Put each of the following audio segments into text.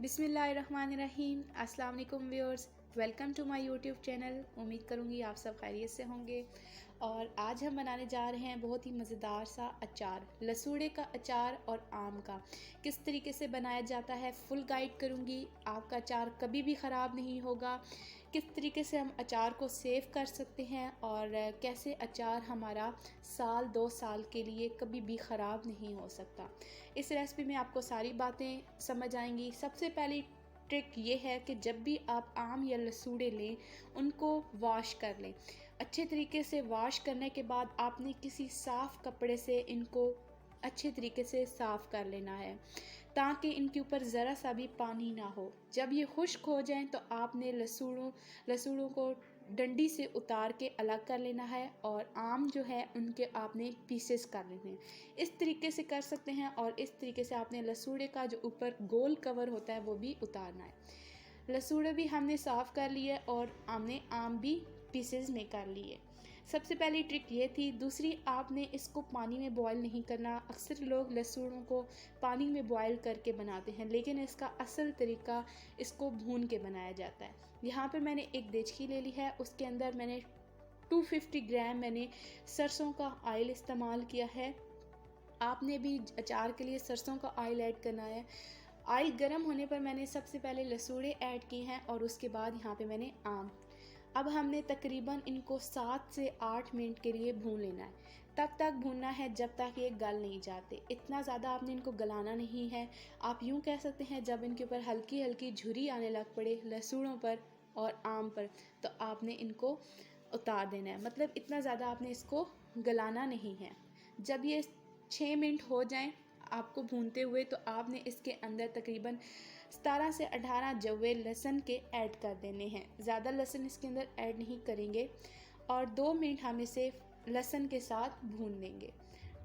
बिस्मिल्लाहिर्रहमानिर्रहीम। अस्सलाम वालेकुम viewers, welcome to my YouTube channel. उम्मीद करूँगी आप सब खैरियत से होंगे। और आज हम बनाने जा रहे हैं बहुत ही मज़ेदार सा अचार, लसूड़े का अचार और आम का। किस तरीके से बनाया जाता है फुल गाइड करूँगी। आपका अचार कभी भी ख़राब नहीं होगा। किस तरीके से हम अचार को सेव कर सकते हैं और कैसे अचार हमारा साल 2 साल के लिए कभी भी ख़राब नहीं हो सकता। इस रेसिपी में आपको सारी बातें समझ आएंगी। सबसे पहली ट्रिक ये है कि जब भी आप आम या लसूड़े लें, उनको वॉश कर लें। अच्छे तरीके से वॉश करने के बाद आपने किसी साफ़ कपड़े से इनको अच्छे तरीके से साफ़ कर लेना है, ताकि इनके ऊपर ज़रा सा भी पानी ना हो। जब ये खुश्क हो जाएं तो आपने लसूड़ों को डंडी से उतार के अलग कर लेना है और आम जो है उनके आपने पीसेस कर लेने हैं। इस तरीके से कर सकते हैं और इस तरीके से आपने लसूड़े का जो ऊपर गोल कवर होता है वो भी उतारना है। लसूड़े भी हमने साफ़ कर लिए और हमने आम भी पीसेस में कर लिए। सबसे पहली ट्रिक ये थी। दूसरी, आपने इसको पानी में बॉईल नहीं करना। अक्सर लोग लसूड़ों को पानी में बॉईल करके बनाते हैं, लेकिन इसका असल तरीका इसको भून के बनाया जाता है। यहाँ पे मैंने एक देचकी ले ली है, उसके अंदर मैंने 250 ग्राम मैंने सरसों का ऑयल इस्तेमाल किया है। आपने भी अचार के लिए सरसों का ऑयल ऐड करना है। ऑयल गर्म होने पर मैंने सबसे पहले लसूड़े ऐड किए हैं और उसके बाद यहाँ पे मैंने आम। अब हमने तकरीबन इनको 7 से 8 मिनट के लिए भून लेना है। तब तक भूनना है जब तक ये गल नहीं जाते। इतना ज़्यादा आपने इनको गलाना नहीं है। आप यूँ कह सकते हैं, जब इनके ऊपर हल्की हल्की झुर्री आने लग पड़े लसूड़ों पर और आम पर, तो आपने इनको उतार देना है। मतलब इतना ज़्यादा आपने इसको गलाना नहीं है। जब ये 6 मिनट हो जाएं आपको भूनते हुए, तो आपने इसके अंदर तकरीबन 17 से 18 जवे लहसुन के ऐड कर देने हैं। ज़्यादा लहसुन इसके अंदर ऐड नहीं करेंगे और 2 मिनट हम इसे लहसुन के साथ भून लेंगे।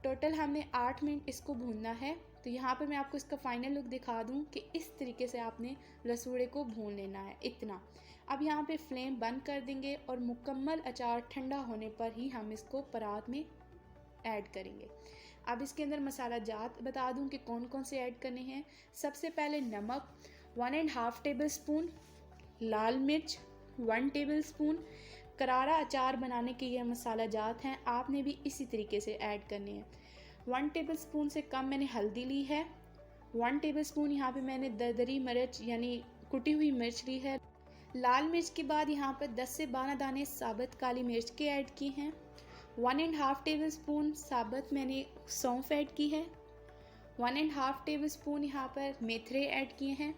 टोटल हमने 8 मिनट इसको भूनना है। तो यहाँ पर मैं आपको इसका फाइनल लुक दिखा दूँ कि इस तरीके से आपने लसूड़े को भून लेना है, इतना। अब यहाँ पे फ्लेम बंद कर देंगे और मुकम्मल अचार ठंडा होने पर ही हम इसको परात में ऐड करेंगे। अब इसके अंदर मसाला जात बता दूं कि कौन कौन से ऐड करने हैं। सबसे पहले नमक 1.5 टेबल स्पून, लाल मिर्च 1 टेबल स्पून। करारा अचार बनाने के ये मसाला जात हैं, आपने भी इसी तरीके से ऐड करने हैं। 1 टेबल स्पून से कम मैंने हल्दी ली है। 1 टेबल स्पून यहाँ पे मैंने दरदरी मिर्च यानी कुटी हुई मिर्च ली है। लाल मिर्च के बाद यहाँ पर 10 से 12 दाने साबुत काली मिर्च के ऐड किए हैं। 1.5 टेबल स्पून साबुत मैंने सौंफ ऐड की है। 1.5 टेबल स्पून यहाँ पर मेथरे ऐड किए हैं।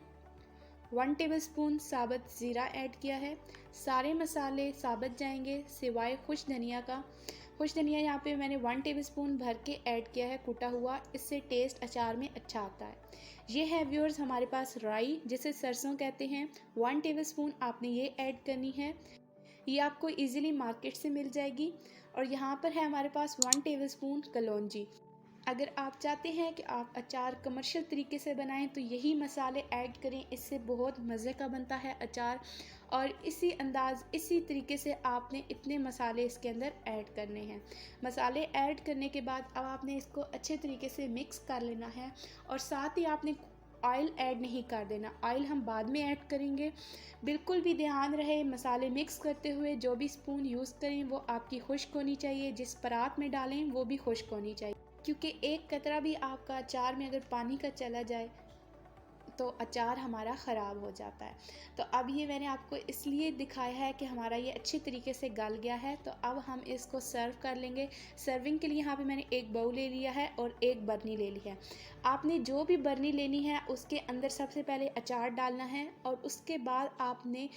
1 टेबल स्पून साबुत ज़ीरा ऐड किया है। सारे मसाले साबुत जाएंगे सिवाय खुश धनिया का। खुश धनिया यहाँ पे मैंने 1 टेबल स्पून भर के ऐड किया है कुटा हुआ, इससे टेस्ट अचार में अच्छा आता है। ये है व्यूअर्स हमारे पास राई, जिसे सरसों कहते हैं। 1 टेबल स्पून आपने ये ऐड करनी है। ये आपको इजीली मार्केट से मिल जाएगी। और यहाँ पर है हमारे पास 1 टेबलस्पून कलौंजी। अगर आप चाहते हैं कि आप अचार कमर्शियल तरीके से बनाएं तो यही मसाले ऐड करें, इससे बहुत मज़े का बनता है अचार। और इसी तरीके से आपने इतने मसाले इसके अंदर ऐड करने हैं। मसाले ऐड करने के बाद अब आपने इसको अच्छे तरीके से मिक्स कर लेना है और साथ ही आपने ऑयल ऐड नहीं कर देना। ऑयल हम बाद में ऐड करेंगे। बिल्कुल भी ध्यान रहे, मसाले मिक्स करते हुए जो भी स्पून यूज़ करें वो आपकी खुश्क होनी चाहिए। जिस परात में डालें वो भी खुश्क होनी चाहिए, क्योंकि एक कतरा भी आपका अचार में अगर पानी का चला जाए तो अचार हमारा ख़राब हो जाता है। तो अब ये मैंने आपको इसलिए दिखाया है कि हमारा ये अच्छी तरीके से गल गया है। तो अब हम इसको सर्व कर लेंगे। सर्विंग के लिए यहाँ पे मैंने एक बाउल ले लिया है और एक बर्नी ले ली है। आपने जो भी बर्नी लेनी है उसके अंदर सबसे पहले अचार डालना है और उसके बाद आपने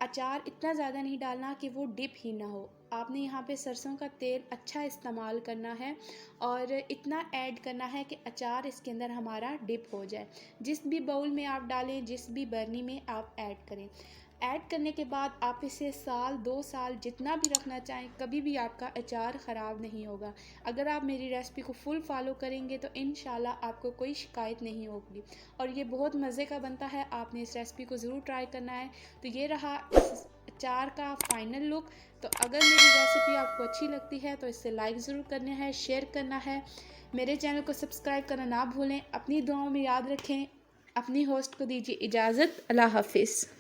अचार इतना ज़्यादा नहीं डालना कि वो डिप ही ना हो। आपने यहाँ पे सरसों का तेल अच्छा इस्तेमाल करना है और इतना ऐड करना है कि अचार इसके अंदर हमारा डिप हो जाए। जिस भी बाउल में आप डालें, जिस भी बर्नी में आप ऐड करें। ऐड करने के बाद आप इसे साल 2 साल जितना भी रखना चाहें, कभी भी आपका अचार ख़राब नहीं होगा। अगर आप मेरी रेसिपी को फुल फॉलो करेंगे तो इंशाल्लाह आपको कोई शिकायत नहीं होगी और ये बहुत मज़े का बनता है। आपने इस रेसिपी को ज़रूर ट्राई करना है। तो ये रहा इस अचार का फाइनल लुक। तो अगर मेरी रेसिपी आपको अच्छी लगती है तो इसे लाइक ज़रूर करना है, शेयर करना है। मेरे चैनल को सब्सक्राइब करना ना भूलें। अपनी दुआओं में याद रखें। अपनी होस्ट को दीजिए इजाज़त। अल्लाह हाफिज़।